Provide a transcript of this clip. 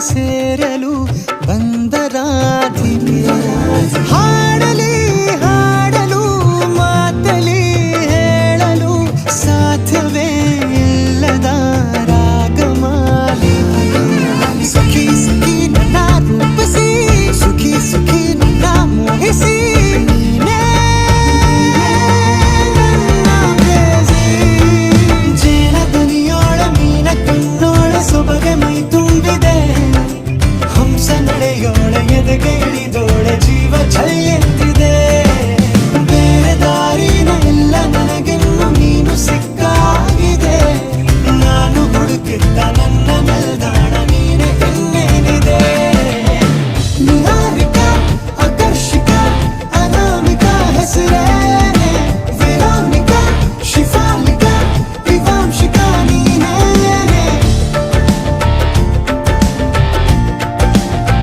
ಸೇರಲು ಬಂದರಾಧಿಕೆ ಹಾಡಲಿ ಹಾಡಲು ಮಾತಲಿ ಹೇಳಲು ಸಾಧ್ಯವೇ ಇಲ್ಲದ ರಾಗಮಾಲಿಕೆ ಸಖಿ ಸಖಿ ನನ್ನ ರೂಪಿಸಿ ಸುಖಿ ಸುಖಿ ನನ್ನ ಮೋಹಿಸಿ ನೀನೇ ನನ್ನ ಪ್ರೇಯಸಿ ಜೇನ ದನಿಯೋಳ ಮೀನ ಕಣ್ಣೋಳ ಸೊಬಗೆ ಮೈ ತುಂಬಿದೆ ಹಂಸ ನಡೆಯೋಳ ಎದೆಗೆ ಇಳಿದು